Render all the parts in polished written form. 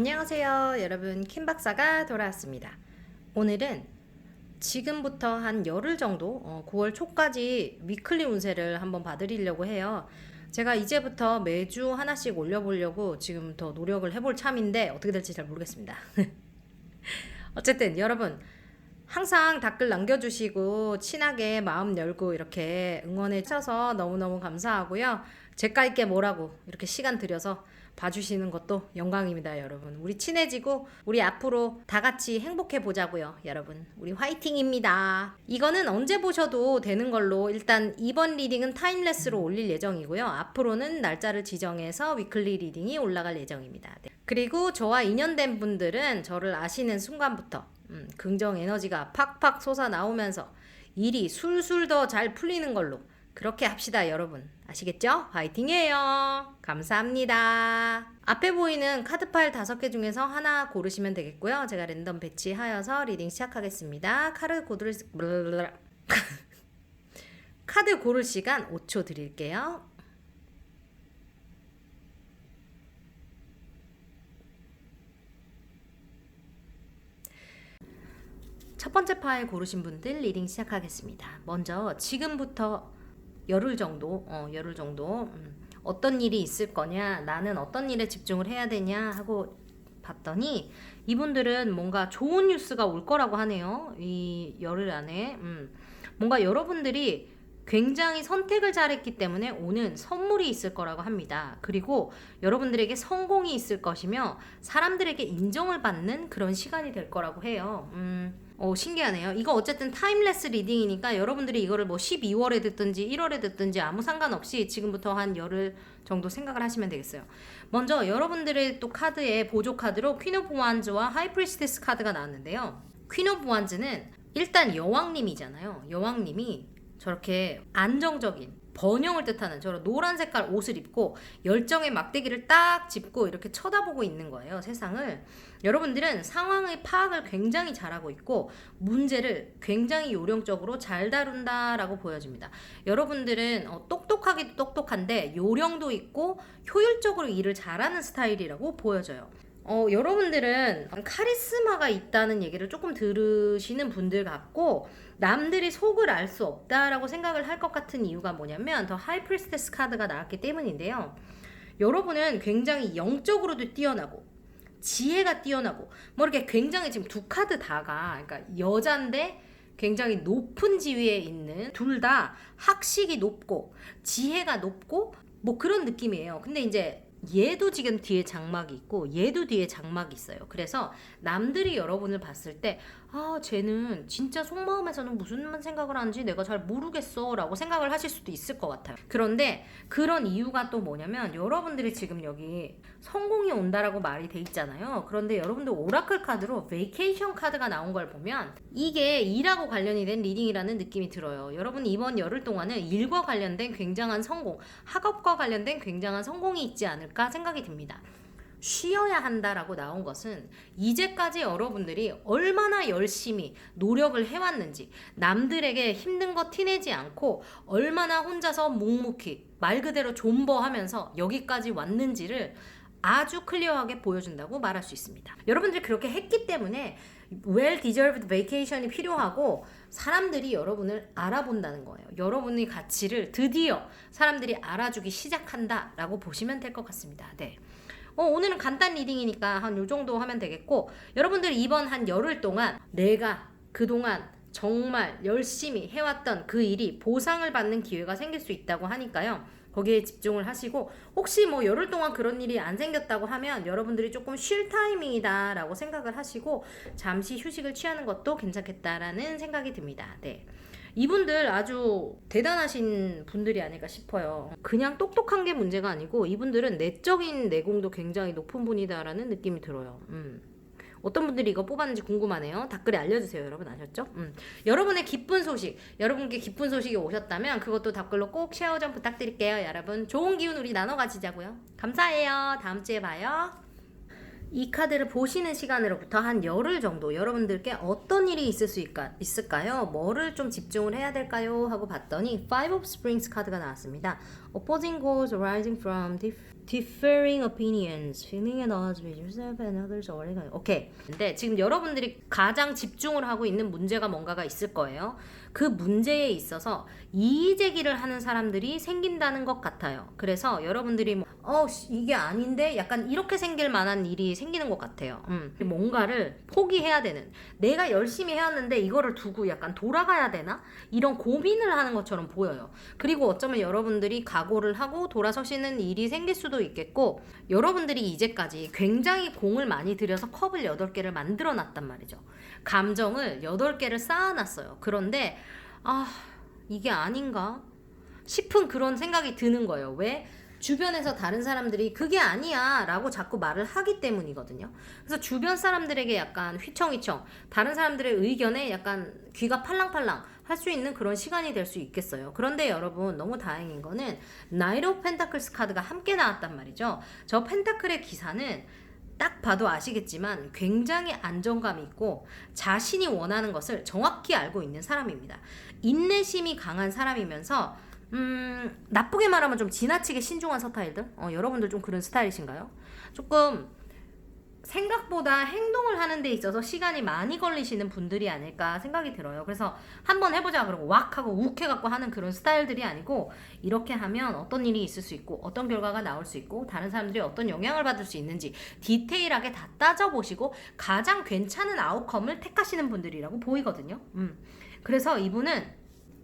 안녕하세요 여러분, 킴 박사가 돌아왔습니다. 오늘은 지금부터 한 열흘 정도 9월 초까지 위클리 운세를 한번 봐드리려고 해요. 제가 이제부터 매주 하나씩 올려보려고 지금 더 노력을 해볼 참인데 어떻게 될지 잘 모르겠습니다. 어쨌든 여러분 항상 댓글 남겨주시고 친하게 마음 열고 이렇게 응원해 주셔서 너무너무 감사하고요. 제깔게 뭐라고 이렇게 시간 들여서 봐주시는 것도 영광입니다. 여러분 우리 친해지고 우리 앞으로 다 같이 행복해 보자고요. 여러분 우리 화이팅입니다. 이거는 언제 보셔도 되는 걸로 일단 이번 리딩은 타임레스로 올릴 예정이고요. 앞으로는 날짜를 지정해서 위클리 리딩이 올라갈 예정입니다. 네. 그리고 저와 인연된 분들은 저를 아시는 순간부터 긍정 에너지가 팍팍 솟아 나오면서 일이 술술 더 잘 풀리는 걸로 그렇게 합시다. 여러분 아시겠죠? 화이팅이에요. 감사합니다. 앞에 보이는 카드 파일 5개 중에서 하나 고르시면 되겠고요. 제가 랜덤 배치하여서 리딩 시작하겠습니다. 카드 고를 시간 5초 드릴게요. 첫 번째 파일 고르신 분들 리딩 시작하겠습니다. 먼저 지금부터 열흘 정도 어떤 일이 있을 거냐, 나는 어떤 일에 집중을 해야 되냐 하고 봤더니 이분들은 뭔가 좋은 뉴스가 올 거라고 하네요. 이 열흘 안에 뭔가 여러분들이 굉장히 선택을 잘했기 때문에 오는 선물이 있을 거라고 합니다. 그리고 여러분들에게 성공이 있을 것이며 사람들에게 인정을 받는 그런 시간이 될 거라고 해요. 신기하네요. 이거 어쨌든 타임레스 리딩이니까 여러분들이 이거를 뭐 12월에 듣든지 1월에 듣든지 아무 상관없이 지금부터 한 열흘 정도 생각을 하시면 되겠어요. 먼저 여러분들의 또 카드에 보조 카드로 퀸 오브 완즈와 하이 프리스티스 카드가 나왔는데요. 퀸 오브 완즈는 일단 여왕님이잖아요. 여왕님이 저렇게 안정적인 번영을 뜻하는 저런 노란 색깔 옷을 입고 열정의 막대기를 딱 짚고 이렇게 쳐다보고 있는 거예요. 세상을. 여러분들은 상황의 파악을 굉장히 잘하고 있고 문제를 굉장히 요령적으로 잘 다룬다라고 보여집니다. 여러분들은 똑똑하기도 똑똑한데 요령도 있고 효율적으로 일을 잘하는 스타일이라고 보여져요. 여러분들은 카리스마가 있다는 얘기를 조금 들으시는 분들 같고 남들이 속을 알 수 없다라고 생각을 할 것 같은 이유가 뭐냐면 더 하이 프리스테스 카드가 나왔기 때문인데요. 여러분은 굉장히 영적으로도 뛰어나고 지혜가 뛰어나고 뭐 이렇게 굉장히 지금 두 카드 다가 그러니까 여잔데 굉장히 높은 지위에 있는 둘 다 학식이 높고 지혜가 높고 뭐 그런 느낌이에요. 근데 이제 얘도 지금 뒤에 장막이 있고 얘도 뒤에 장막이 있어요. 그래서 남들이 여러분을 봤을 때 쟤는 진짜 속마음에서는 무슨 생각을 하는지 내가 잘 모르겠어 라고 생각을 하실 수도 있을 것 같아요. 그런데 그런 이유가 또 뭐냐면 여러분들이 지금 여기 성공이 온다라고 말이 돼 있잖아요. 그런데 여러분들 오라클 카드로 베이케이션 카드가 나온 걸 보면 이게 일하고 관련이 된 리딩이라는 느낌이 들어요. 여러분 이번 열흘 동안은 일과 관련된 굉장한 성공, 학업과 관련된 굉장한 성공이 있지 않을까 생각이 듭니다. 쉬어야 한다라고 나온 것은 이제까지 여러분들이 얼마나 열심히 노력을 해왔는지 남들에게 힘든 거 티내지 않고 얼마나 혼자서 묵묵히 말 그대로 존버하면서 여기까지 왔는지를 아주 클리어하게 보여준다고 말할 수 있습니다. 여러분들이 그렇게 했기 때문에 well deserved vacation이 필요하고 사람들이 여러분을 알아본다는 거예요. 여러분의 가치를 드디어 사람들이 알아주기 시작한다라고 보시면 될 것 같습니다. 네. 오늘은 간단 리딩이니까 한 요 정도 하면 되겠고 여러분들 이번 한 열흘 동안 내가 그동안 정말 열심히 해왔던 그 일이 보상을 받는 기회가 생길 수 있다고 하니까요. 거기에 집중을 하시고 혹시 뭐 열흘 동안 그런 일이 안 생겼다고 하면 여러분들이 조금 쉴 타이밍이다 라고 생각을 하시고 잠시 휴식을 취하는 것도 괜찮겠다라는 생각이 듭니다. 네. 이분들 아주 대단하신 분들이 아닐까 싶어요. 그냥 똑똑한 게 문제가 아니고 이분들은 내적인 내공도 굉장히 높은 분이다라는 느낌이 들어요. 어떤 분들이 이거 뽑았는지 궁금하네요. 댓글에 알려주세요. 여러분 아셨죠? 여러분의 기쁜 소식, 여러분께 기쁜 소식이 오셨다면 그것도 댓글로 꼭 쉐어 좀 부탁드릴게요. 여러분 좋은 기운 우리 나눠 가지자고요. 감사해요. 다음 주에 봐요. 이 카드를 보시는 시간으로부터 한 열흘 정도 여러분들께 어떤 일이 있을까요? 뭐를 좀 집중을 해야 될까요? 하고 봤더니 Five of Springs 카드가 나왔습니다. Opposing goals arising from differing opinions, feeling and odds with yourself and others. 오케이. 근데 지금 여러분들이 가장 집중을 하고 있는 문제가 뭔가가 있을 거예요. 그 문제에 있어서 이의 제기를 하는 사람들이 생긴다는 것 같아요. 그래서 여러분들이 뭐, 이게 아닌데 약간 이렇게 생길 만한 일이 생기는 것 같아요. 뭔가를 포기해야 되는, 내가 열심히 해왔는데 이거를 두고 약간 돌아가야 되나? 이런 고민을 하는 것처럼 보여요. 그리고 어쩌면 여러분들이 각오를 하고 돌아서시는 일이 생길 수도 있겠고, 여러분들이 이제까지 굉장히 공을 많이 들여서 컵을 8개를 만들어 놨단 말이죠. 감정을 8개를 쌓아놨어요. 그런데 이게 아닌가 싶은 그런 생각이 드는 거예요. 왜? 주변에서 다른 사람들이 그게 아니야 라고 자꾸 말을 하기 때문이거든요. 그래서 주변 사람들에게 약간 휘청휘청, 다른 사람들의 의견에 약간 귀가 팔랑팔랑 할 수 있는 그런 시간이 될 수 있겠어요. 그런데 여러분, 너무 다행인 거는 나이트 오브 펜타클스 카드가 함께 나왔단 말이죠. 저 펜타클의 기사는 딱 봐도 아시겠지만 굉장히 안정감이 있고 자신이 원하는 것을 정확히 알고 있는 사람입니다. 인내심이 강한 사람이면서 나쁘게 말하면 좀 지나치게 신중한 스타일들? 여러분들 좀 그런 스타일이신가요? 조금 생각보다 행동을 하는 데 있어서 시간이 많이 걸리시는 분들이 아닐까 생각이 들어요. 그래서 한번 해보자 그러고 왁 하고 욱 해갖고 하는 그런 스타일들이 아니고, 이렇게 하면 어떤 일이 있을 수 있고 어떤 결과가 나올 수 있고 다른 사람들이 어떤 영향을 받을 수 있는지 디테일하게 다 따져보시고 가장 괜찮은 아웃컴을 택하시는 분들이라고 보이거든요. 그래서 이분은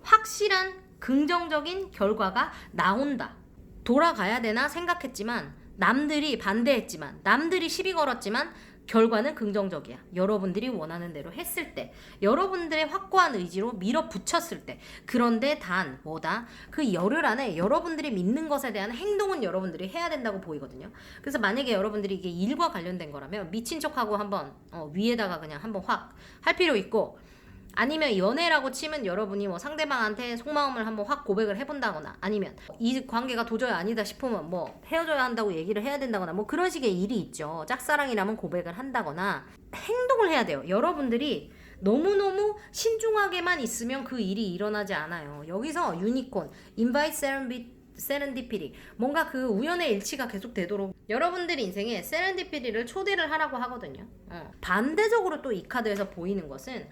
확실한 긍정적인 결과가 나온다, 돌아가야 되나 생각했지만, 남들이 반대했지만, 남들이 시비 걸었지만 결과는 긍정적이야. 여러분들이 원하는 대로 했을 때, 여러분들의 확고한 의지로 밀어붙였을 때. 그런데 단 뭐다? 그 열흘 안에 여러분들이 믿는 것에 대한 행동은 여러분들이 해야 된다고 보이거든요. 그래서 만약에 여러분들이 이게 일과 관련된 거라면 미친 척하고 한번 위에다가 그냥 한번 확 할 필요 있고, 아니면 연애라고 치면 여러분이 뭐 상대방한테 속마음을 한번 확 고백을 해본다거나, 아니면 이 관계가 도저히 아니다 싶으면 뭐 헤어져야 한다고 얘기를 해야 된다거나, 뭐 그런 식의 일이 있죠. 짝사랑이라면 고백을 한다거나 행동을 해야 돼요. 여러분들이 너무너무 신중하게만 있으면 그 일이 일어나지 않아요. 여기서 유니콘, 인바이트 세렌디피리, 뭔가 그 우연의 일치가 계속 되도록 여러분들 인생에 세렌디피리를 초대를 하라고 하거든요. 반대적으로 또 이 카드에서 보이는 것은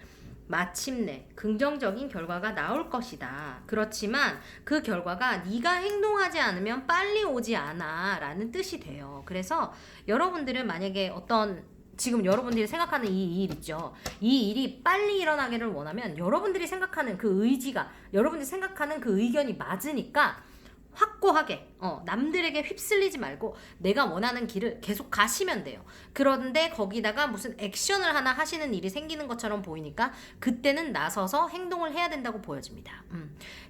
마침내 긍정적인 결과가 나올 것이다. 그렇지만 그 결과가 네가 행동하지 않으면 빨리 오지 않아 라는 뜻이 돼요. 그래서 여러분들은 만약에 지금 여러분들이 생각하는 이 일 있죠. 이 일이 빨리 일어나기를 원하면 여러분들이 생각하는 그 의지가, 여러분들이 생각하는 그 의견이 맞으니까 확고하게 남들에게 휩쓸리지 말고 내가 원하는 길을 계속 가시면 돼요. 그런데 거기다가 무슨 액션을 하나 하시는 일이 생기는 것처럼 보이니까 그때는 나서서 행동을 해야 된다고 보여집니다.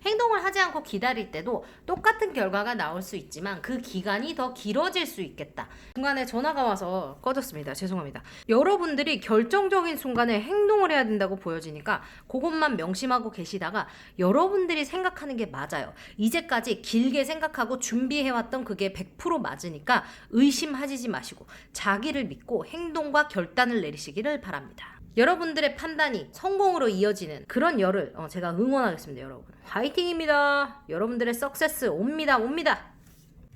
행동을 하지 않고 기다릴 때도 똑같은 결과가 나올 수 있지만 그 기간이 더 길어질 수 있겠다. 중간에 전화가 와서 꺼졌습니다. 죄송합니다. 여러분들이 결정적인 순간에 행동을 해야 된다고 보여지니까 그것만 명심하고 계시다가 여러분들이 생각하는 게 맞아요. 이제까지 길게 생각하고 준비해왔던 그게 100% 맞으니까 의심하지 마시고 자기를 믿고 행동과 결단을 내리시기를 바랍니다. 여러분들의 판단이 성공으로 이어지는 그런 열을 제가 응원하겠습니다. 여러분 화이팅입니다. 여러분들의 석세스 옵니다.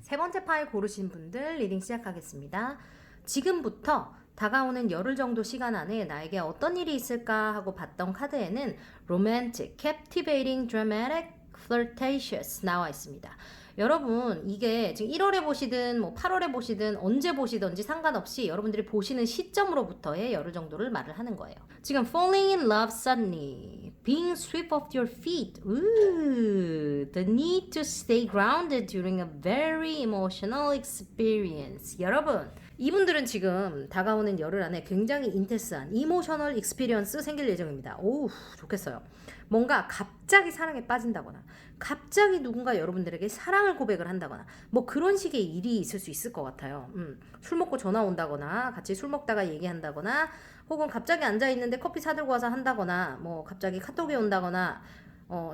세 번째 파일 고르신 분들 리딩 시작하겠습니다. 지금부터 다가오는 열흘 정도 시간 안에 나에게 어떤 일이 있을까 하고 봤던 카드에는 romantic, captivating, dramatic, flirtatious 나와 있습니다. 여러분 이게 지금 1월에 보시든 뭐 8월에 보시든 언제 보시든지 상관없이 여러분들이 보시는 시점으로부터의 열흘 정도를 말을 하는 거예요. 지금 falling in love suddenly, being swept off your feet, the need to stay grounded during a very emotional experience. 여러분 이분들은 지금 다가오는 열흘 안에 굉장히 인텐스한 이모셔널 익스피리언스 생길 예정입니다. 오우 좋겠어요. 뭔가 갑자기 사랑에 빠진다거나 갑자기 누군가 여러분들에게 사랑을 고백을 한다거나 뭐 그런 식의 일이 있을 수 있을 것 같아요. 술 먹고 전화 온다거나 같이 술 먹다가 얘기한다거나 혹은 갑자기 앉아있는데 커피 사들고 와서 한다거나 뭐 갑자기 카톡이 온다거나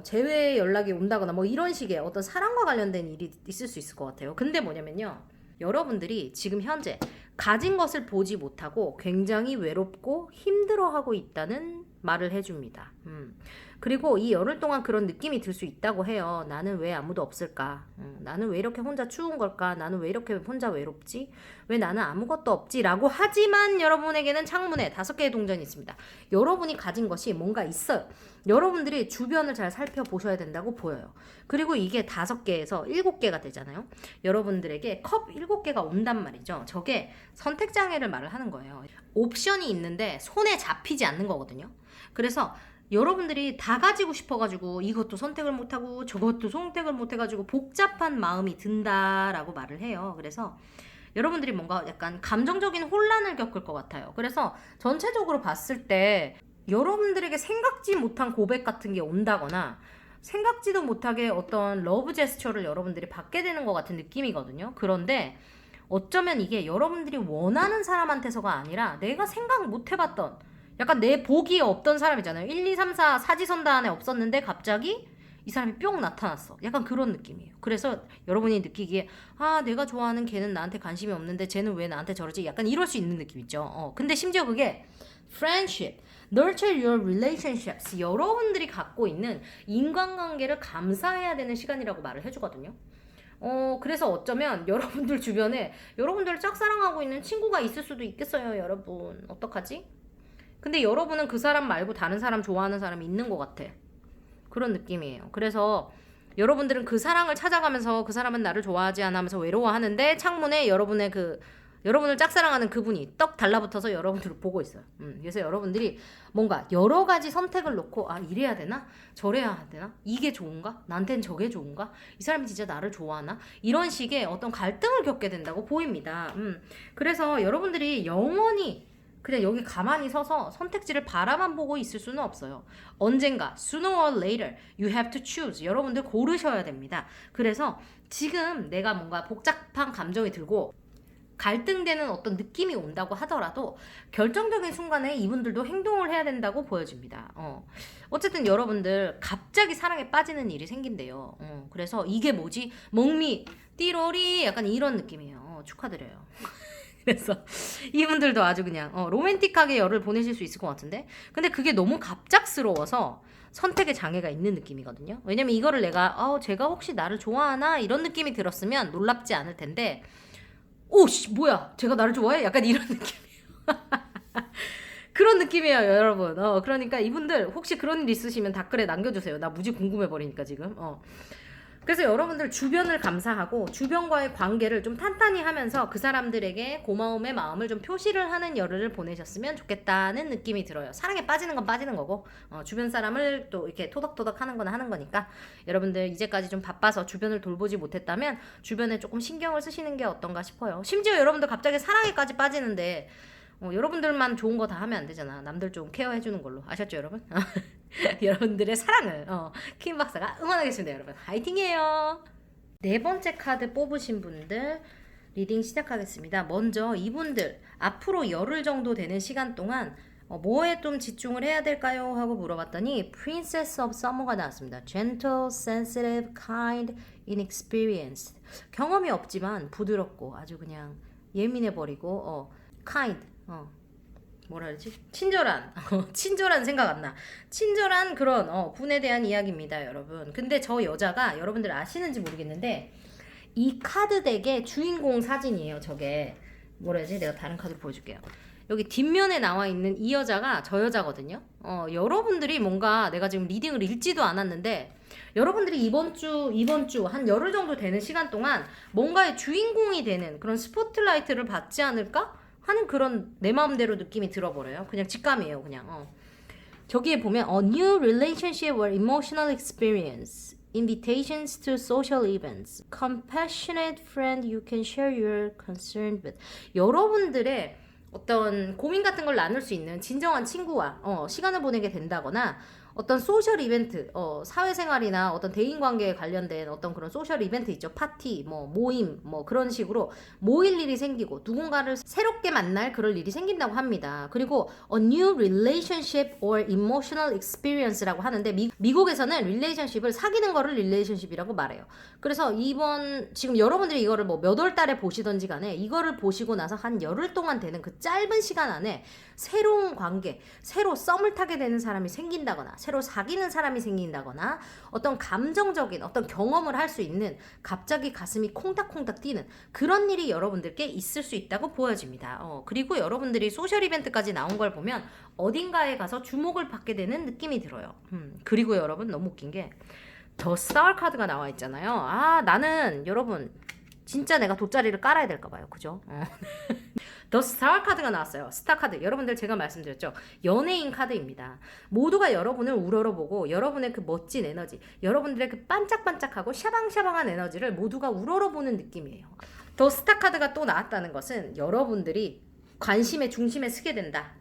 재회 연락이 온다거나 뭐 이런 식의 어떤 사랑과 관련된 일이 있을 수 있을 것 같아요. 근데 뭐냐면요, 여러분들이 지금 현재 가진 것을 보지 못하고 굉장히 외롭고 힘들어하고 있다는 말을 해줍니다. 그리고 이 열흘 동안 그런 느낌이 들 수 있다고 해요. 나는 왜 아무도 없을까? 나는 왜 이렇게 혼자 추운 걸까? 나는 왜 이렇게 혼자 외롭지? 왜 나는 아무것도 없지? 라고 하지만 여러분에게는 창문에 5개의 동전이 있습니다. 여러분이 가진 것이 뭔가 있어요. 여러분들이 주변을 잘 살펴보셔야 된다고 보여요. 그리고 이게 5개에서 7개가 되잖아요. 여러분들에게 컵 7개가 온단 말이죠. 저게 선택장애를 말을 하는 거예요. 옵션이 있는데 손에 잡히지 않는 거거든요. 그래서 여러분들이 다 가지고 싶어가지고 이것도 선택을 못하고 저것도 선택을 못해가지고 복잡한 마음이 든다라고 말을 해요. 그래서 여러분들이 뭔가 약간 감정적인 혼란을 겪을 것 같아요. 그래서 전체적으로 봤을 때 여러분들에게 생각지 못한 고백 같은 게 온다거나 생각지도 못하게 어떤 러브 제스처를 여러분들이 받게 되는 것 같은 느낌이거든요. 그런데 어쩌면 이게 여러분들이 원하는 사람한테서가 아니라 내가 생각 못 해봤던 약간 내 보기에 없던 사람이잖아요. 1, 2, 3, 4 사지선다 안에 없었는데 갑자기 이 사람이 뿅 나타났어. 약간 그런 느낌이에요. 그래서 여러분이 느끼기에 아 내가 좋아하는 걔는 나한테 관심이 없는데 쟤는 왜 나한테 저러지? 약간 이럴 수 있는 느낌 있죠. 근데 심지어 그게 friendship, nurture your relationships 여러분들이 갖고 있는 인간관계를 감사해야 되는 시간이라고 말을 해주거든요. 그래서 어쩌면 여러분들 주변에 여러분들을 짝사랑하고 있는 친구가 있을 수도 있겠어요. 여러분 어떡하지? 근데 여러분은 그 사람 말고 다른 사람 좋아하는 사람이 있는 것 같아. 그런 느낌이에요. 그래서 여러분들은 그 사랑을 찾아가면서 그 사람은 나를 좋아하지 않아 하면서 외로워하는데 창문에 여러분을 짝사랑하는 그분이 떡 달라붙어서 여러분들을 보고 있어요. 그래서 여러분들이 뭔가 여러 가지 선택을 놓고 아 이래야 되나? 저래야 되나? 이게 좋은가? 나한텐 저게 좋은가? 이 사람이 진짜 나를 좋아하나? 이런 식의 어떤 갈등을 겪게 된다고 보입니다. 그래서 여러분들이 영원히 그냥 여기 가만히 서서 선택지를 바라만 보고 있을 수는 없어요. 언젠가 sooner or later you have to choose. 여러분들 고르셔야 됩니다. 그래서 지금 내가 뭔가 복잡한 감정이 들고 갈등되는 어떤 느낌이 온다고 하더라도 결정적인 순간에 이분들도 행동을 해야 된다고 보여집니다. 어쨌든 여러분들 갑자기 사랑에 빠지는 일이 생긴대요. 그래서 이게 뭐지? 멍미 띠로리 약간 이런 느낌이에요. 축하드려요. 그래서 이분들도 아주 그냥 로맨틱하게 열을 보내실 수 있을 것 같은데 근데 그게 너무 갑작스러워서 선택에 장애가 있는 느낌이거든요. 왜냐면 이거를 내가 제가 혹시 나를 좋아하나 이런 느낌이 들었으면 놀랍지 않을 텐데 오씨 뭐야 제가 나를 좋아해? 약간 이런 느낌이에요. 그런 느낌이에요 여러분. 그러니까 이분들 혹시 그런 일 있으시면 댓글에 남겨주세요. 나 무지 궁금해버리니까 지금. 그래서 여러분들 주변을 감사하고 주변과의 관계를 좀 탄탄히 하면서 그 사람들에게 고마움의 마음을 좀 표시를 하는 열흘을 보내셨으면 좋겠다는 느낌이 들어요. 사랑에 빠지는 건 빠지는 거고 주변 사람을 또 이렇게 토닥토닥 하는 건 하는 거니까 여러분들 이제까지 좀 바빠서 주변을 돌보지 못했다면 주변에 조금 신경을 쓰시는 게 어떤가 싶어요. 심지어 여러분들 갑자기 사랑에까지 빠지는데 여러분들만 좋은 거 다 하면 안 되잖아. 남들 좀 케어해주는 걸로. 아셨죠 여러분? 여러분들의 사랑을 킴 박사가 응원하겠습니다. 여러분 화이팅이에요. 4번째 카드 뽑으신 분들 리딩 시작하겠습니다. 먼저 이분들 앞으로 열흘 정도 되는 시간 동안 뭐에 좀 집중을 해야 될까요? 하고 물어봤더니 Princess of Summer가 나왔습니다. Gentle, sensitive, kind, inexperienced. 경험이 없지만 부드럽고 아주 그냥 예민해버리고 kind, 뭐라 그러지? 친절한 생각 안 나. 친절한 그런 분에 대한 이야기입니다, 여러분. 근데 저 여자가 여러분들 아시는지 모르겠는데 이 카드 덱의 주인공 사진이에요. 저게 뭐라 해야지? 내가 다른 카드로 보여줄게요. 여기 뒷면에 나와 있는 이 여자가 저 여자거든요. 여러분들이 뭔가 내가 지금 리딩을 읽지도 않았는데 여러분들이 이번 주 한 열흘 정도 되는 시간 동안 뭔가의 주인공이 되는 그런 스포트라이트를 받지 않을까 하는 그런 내 마음대로 느낌이 들어버려요. 그냥 직감이에요. 그냥 저기에 보면 A new relationship or emotional experience, invitations to social events, compassionate friend you can share your concern with. 여러분들의 어떤 고민 같은 걸 나눌 수 있는 진정한 친구와 시간을 보내게 된다거나 어떤 소셜 이벤트, 사회생활이나 어떤 대인관계에 관련된 어떤 그런 소셜 이벤트 있죠. 파티, 모임, 그런 식으로 모일 일이 생기고 누군가를 새롭게 만날 그럴 일이 생긴다고 합니다. 그리고 a new relationship or emotional experience라고 하는데 미국에서는 relationship을 사귀는 거를 relationship이라고 말해요. 그래서 지금 여러분들이 이거를 몇 월 달에 보시던지 간에 이거를 보시고 나서 한 열흘 동안 되는 그 짧은 시간 안에 새로운 관계, 새로 썸을 타게 되는 사람이 생긴다거나 새로 사귀는 사람이 생긴다거나 어떤 감정적인 어떤 경험을 할 수 있는 갑자기 가슴이 콩닥콩닥 뛰는 그런 일이 여러분들께 있을 수 있다고 보여집니다. 그리고 여러분들이 소셜 이벤트까지 나온 걸 보면 어딘가에 가서 주목을 받게 되는 느낌이 들어요. 그리고 여러분 너무 웃긴 게 더 스타 카드가 나와 있잖아요. 나는 여러분 진짜 내가 돗자리를 깔아야 될까 봐요. 그죠? 더 스타 카드가 나왔어요. 스타 카드. 여러분들 제가 말씀드렸죠. 연예인 카드입니다. 모두가 여러분을 우러러보고 여러분의 그 멋진 에너지, 여러분들의 그 반짝반짝하고 샤방샤방한 에너지를 모두가 우러러보는 느낌이에요. 더 스타 카드가 또 나왔다는 것은 여러분들이 관심의 중심에 서게 된다.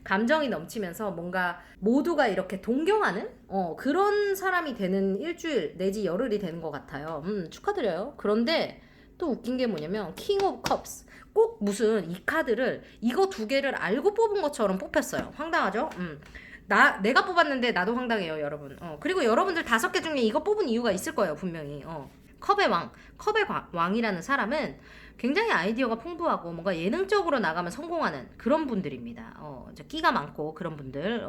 감정이 넘치면서 뭔가 모두가 이렇게 동경하는 그런 사람이 되는 일주일 내지 열흘이 되는 것 같아요. 축하드려요. 그런데 또 웃긴 게 뭐냐면 킹 오브 컵스. 꼭 무슨 이 카드를 이거 두 개를 알고 뽑은 것처럼 뽑혔어요. 황당하죠? 내가 뽑았는데 나도 황당해요, 여러분. 그리고 여러분들 5개 중에 이거 뽑은 이유가 있을 거예요, 분명히. 컵의 왕. 컵의 왕이라는 사람은 굉장히 아이디어가 풍부하고 뭔가 예능적으로 나가면 성공하는 그런 분들입니다. 이제 끼가 많고 그런 분들.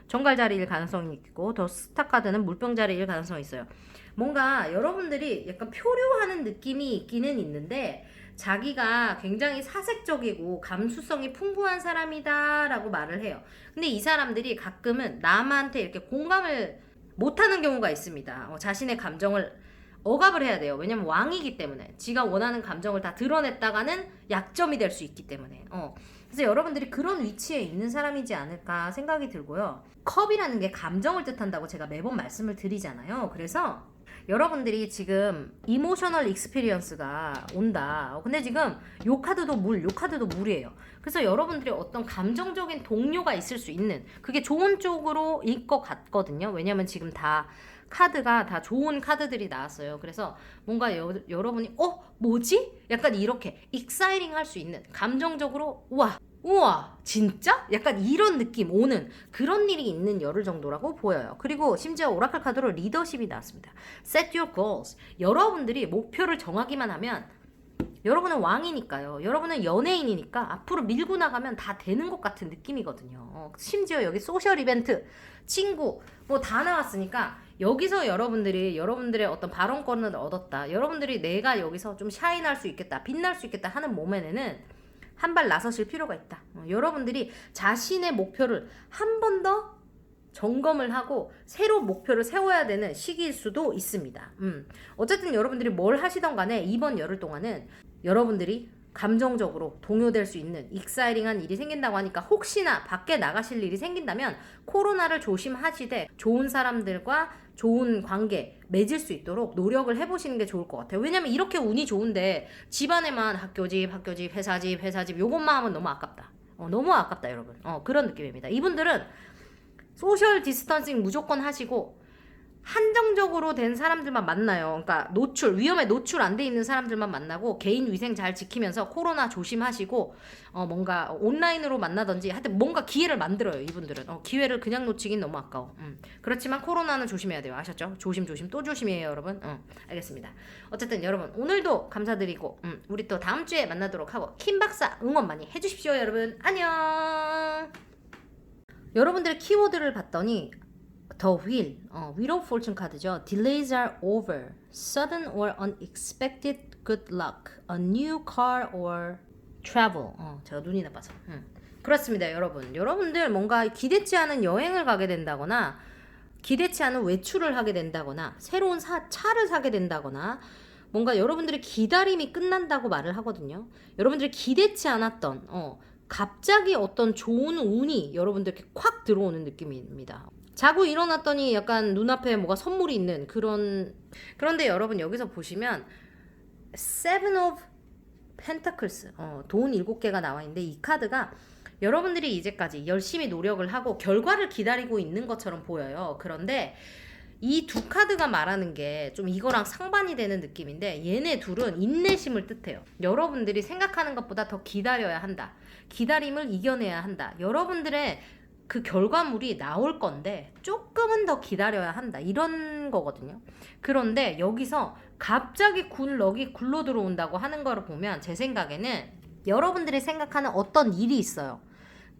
정갈자리일 가능성이 있고 더 스타 카드는 물병자리일 가능성이 있어요. 뭔가 여러분들이 약간 표류하는 느낌이 있기는 있는데 자기가 굉장히 사색적이고 감수성이 풍부한 사람이다 라고 말을 해요. 근데 이 사람들이 가끔은 남한테 이렇게 공감을 못하는 경우가 있습니다. 자신의 감정을 억압을 해야 돼요. 왜냐면 왕이기 때문에 지가 원하는 감정을 다 드러냈다가는 약점이 될 수 있기 때문에 그래서 여러분들이 그런 위치에 있는 사람이지 않을까 생각이 들고요. 컵이라는 게 감정을 뜻한다고 제가 매번 말씀을 드리잖아요. 그래서 여러분들이 지금 이모셔널 익스피리언스가 온다. 근데 지금 요 카드도 물이에요. 그래서 여러분들이 어떤 감정적인 동요가 있을 수 있는 그게 좋은 쪽으로일 것 같거든요. 왜냐면 지금 다 카드가 다 좋은 카드들이 나왔어요. 그래서 뭔가 여러분이 뭐지? 약간 이렇게 익사이링 할 수 있는 감정적으로 우와 진짜? 약간 이런 느낌 오는 그런 일이 있는 열흘 정도라고 보여요. 그리고 심지어 오라클 카드로 리더십이 나왔습니다. Set your goals. 여러분들이 목표를 정하기만 하면 여러분은 왕이니까요. 여러분은 연예인이니까 앞으로 밀고 나가면 다 되는 것 같은 느낌이거든요. 심지어 여기 소셜 이벤트, 친구 뭐 다 나왔으니까 여기서 여러분들의 어떤 발언권을 얻었다. 여러분들이 내가 여기서 좀 샤인할 수 있겠다. 빛날 수 있겠다 하는 모멘에는 한 발 나서실 필요가 있다. 여러분들이 자신의 목표를 한 번 더 점검을 하고 새로 목표를 세워야 되는 시기일 수도 있습니다. 어쨌든 여러분들이 뭘 하시던 간에 이번 열흘 동안은 여러분들이 감정적으로 동요될 수 있는 익사이링한 일이 생긴다고 하니까 혹시나 밖에 나가실 일이 생긴다면 코로나를 조심하시되 좋은 사람들과 좋은 관계 맺을 수 있도록 노력을 해보시는 게 좋을 것 같아요. 왜냐면 이렇게 운이 좋은데 집안에만 학교집, 회사집 요것만 하면 너무 아깝다. 너무 아깝다 여러분. 그런 느낌입니다. 이분들은 소셜 디스턴싱 무조건 하시고 한정적으로 된 사람들만 만나요. 그러니까 위험에 노출 안 돼 있는 사람들만 만나고 개인 위생 잘 지키면서 코로나 조심하시고 뭔가 온라인으로 만나든지 하여튼 뭔가 기회를 만들어요. 이분들은 기회를 그냥 놓치긴 너무 아까워. 그렇지만 코로나는 조심해야 돼요. 아셨죠? 조심 또 조심해요 여러분. 알겠습니다. 어쨌든 여러분 오늘도 감사드리고 우리 또 다음 주에 만나도록 하고 킴 박사 응원 많이 해주십시오 여러분. 안녕. 여러분들의 키워드를 봤더니 The Wheel, Wheel of Fortune 카드죠. Delays are over. Sudden or unexpected good luck. A new car or travel. 제가 눈이 나빠서. 그렇습니다, 여러분. 여러분들 뭔가 기대치 않은 여행을 가게 된다거나 기대치 않은 외출을 하게 된다거나 새로운 차를 사게 된다거나 뭔가 여러분들의 기다림이 끝난다고 말을 하거든요. 여러분들이 기대치 않았던 갑자기 어떤 좋은 운이 여러분들께 콱 들어오는 느낌입니다. 자고 일어났더니 약간 눈앞에 뭐가 선물이 있는 그런데 여러분 여기서 보시면 Seven of Pentacles 돈 7개가 나와 있는데 이 카드가 여러분들이 이제까지 열심히 노력을 하고 결과를 기다리고 있는 것처럼 보여요. 그런데 이 두 카드가 말하는 게 좀 이거랑 상반이 되는 느낌인데 얘네 둘은 인내심을 뜻해요. 여러분들이 생각하는 것보다 더 기다려야 한다. 기다림을 이겨내야 한다. 여러분들의 그 결과물이 나올 건데 조금은 더 기다려야 한다. 이런 거거든요. 그런데 여기서 갑자기 럭이 굴러 들어온다고 하는 거를 보면 제 생각에는 여러분들이 생각하는 어떤 일이 있어요.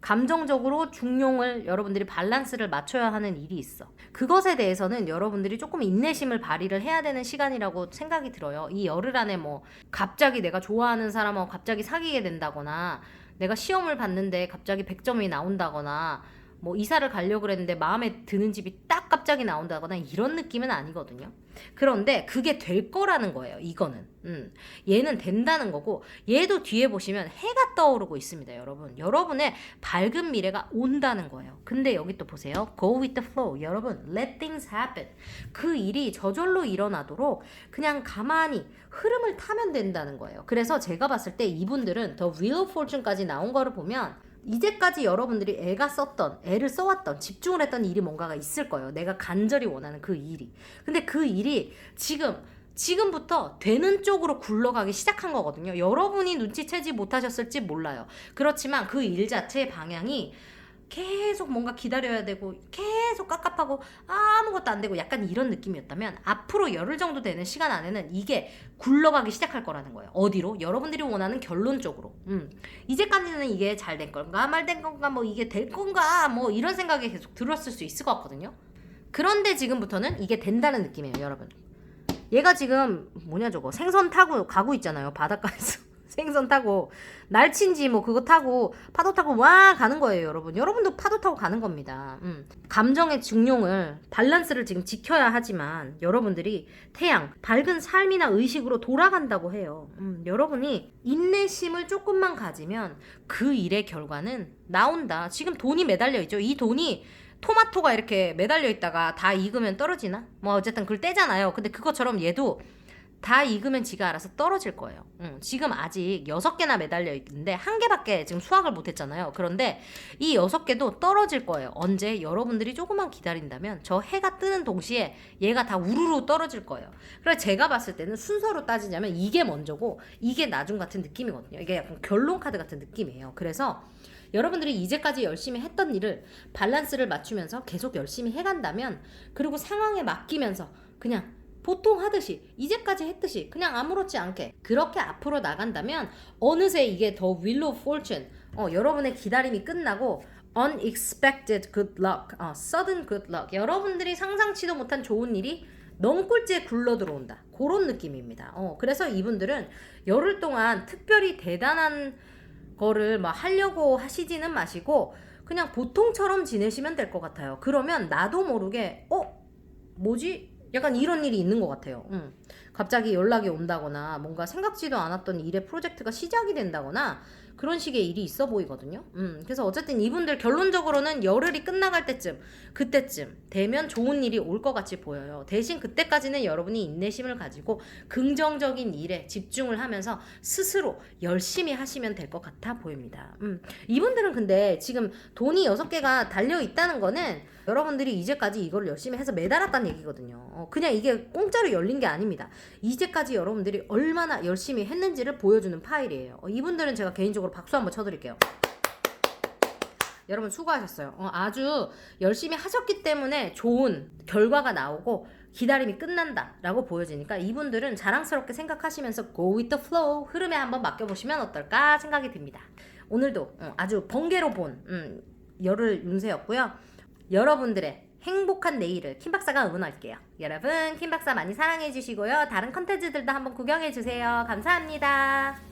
감정적으로 중용을 여러분들이 밸런스를 맞춰야 하는 일이 있어. 그것에 대해서는 여러분들이 조금 인내심을 발휘를 해야 되는 시간이라고 생각이 들어요. 이 열흘 안에 뭐 갑자기 내가 좋아하는 사람하고 갑자기 사귀게 된다거나 내가 시험을 봤는데 갑자기 100점이 나온다거나 뭐 이사를 가려고 그랬는데 마음에 드는 집이 딱 갑자기 나온다거나 이런 느낌은 아니거든요. 그런데 그게 될 거라는 거예요. 이거는 얘는 된다는 거고, 얘도 뒤에 보시면 해가 떠오르고 있습니다. 여러분, 여러분의 밝은 미래가 온다는 거예요. 근데 여기 또 보세요. Go with the flow. 여러분, let things happen. 그 일이 저절로 일어나도록 그냥 가만히 흐름을 타면 된다는 거예요. 그래서 제가 봤을 때 이분들은 더 Wheel of Fortune까지 나온 거를 보면 이제까지 여러분들이 애를 써왔던, 집중을 했던 일이 뭔가가 있을 거예요. 내가 간절히 원하는 그 일이. 근데 그 일이 지금부터 되는 쪽으로 굴러가기 시작한 거거든요. 여러분이 눈치채지 못하셨을지 몰라요. 그렇지만 그 일 자체의 방향이 계속 뭔가 기다려야 되고 계속 깝깝하고 아무것도 안 되고 약간 이런 느낌이었다면 앞으로 열흘 정도 되는 시간 안에는 이게 굴러가기 시작할 거라는 거예요. 어디로? 여러분들이 원하는 결론 쪽으로. 이제까지는 이게 잘 된 건가 말 된 건가 뭐 이게 될 건가 뭐 이런 생각이 계속 들었을 수 있을 것 같거든요. 그런데 지금부터는 이게 된다는 느낌이에요, 여러분. 얘가 지금 뭐냐 저거 생선 타고 가고 있잖아요, 바닷가에서. 생선 타고 날친지 뭐 그거 타고 파도 타고 와 가는 거예요, 여러분. 여러분도 파도 타고 가는 겁니다. 감정의 중용을 밸런스를 지금 지켜야 하지만 여러분들이 태양 밝은 삶이나 의식으로 돌아간다고 해요. 여러분이 인내심을 조금만 가지면 그 일의 결과는 나온다. 지금 돈이 매달려 있죠. 이 돈이 토마토가 이렇게 매달려 있다가 다 익으면 떨어지나? 뭐 어쨌든 그걸 떼잖아요. 근데 그것처럼 얘도 다 익으면 지가 알아서 떨어질 거예요. 지금 아직 6개나 매달려 있는데 1개밖에 지금 수확을 못했잖아요. 그런데 이 6개도 떨어질 거예요. 언제? 여러분들이 조금만 기다린다면 저 해가 뜨는 동시에 얘가 다 우르르 떨어질 거예요. 그래서 제가 봤을 때는 순서로 따지자면 이게 먼저고 이게 나중 같은 느낌이거든요. 이게 약간 결론 카드 같은 느낌이에요. 그래서 여러분들이 이제까지 열심히 했던 일을 밸런스를 맞추면서 계속 열심히 해간다면, 그리고 상황에 맡기면서 그냥 보통 하듯이 이제까지 했듯이 그냥 아무렇지 않게 그렇게 앞으로 나간다면 어느새 이게 더 Wheel of Fortune, 여러분의 기다림이 끝나고 unexpected good luck, sudden good luck, 여러분들이 상상치도 못한 좋은 일이 넝꿀째 굴러 들어온다, 그런 느낌입니다. 그래서 이분들은 열흘 동안 특별히 대단한 거를 막 하려고 하시지는 마시고 그냥 보통처럼 지내시면 될 것 같아요. 그러면 나도 모르게 뭐지? 약간 이런 일이 있는 것 같아요. 갑자기 연락이 온다거나 뭔가 생각지도 않았던 일의 프로젝트가 시작이 된다거나 그런 식의 일이 있어 보이거든요. 그래서 어쨌든 이분들 결론적으로는 열흘이 끝나갈 때쯤, 그때쯤 되면 좋은 일이 올 것 같이 보여요. 대신 그때까지는 여러분이 인내심을 가지고 긍정적인 일에 집중을 하면서 스스로 열심히 하시면 될 것 같아 보입니다. 이분들은 근데 지금 돈이 6개가 달려 있다는 거는 여러분들이 이제까지 이걸 열심히 해서 매달았다는 얘기거든요. 그냥 이게 공짜로 열린 게 아닙니다. 이제까지 여러분들이 얼마나 열심히 했는지를 보여주는 파일이에요. 이분들은 제가 개인적으로 박수 한번 쳐드릴게요. 여러분 수고하셨어요. 아주 열심히 하셨기 때문에 좋은 결과가 나오고 기다림이 끝난다 라고 보여지니까 이분들은 자랑스럽게 생각하시면서 Go with the flow, 흐름에 한번 맡겨보시면 어떨까 생각이 듭니다. 오늘도 아주 번개로 본 열흘 운세였고요. 여러분들의 행복한 내일을 킴박사가 응원할게요. 여러분 킴박사 많이 사랑해 주시고요. 다른 컨텐츠들도 한번 구경해 주세요. 감사합니다.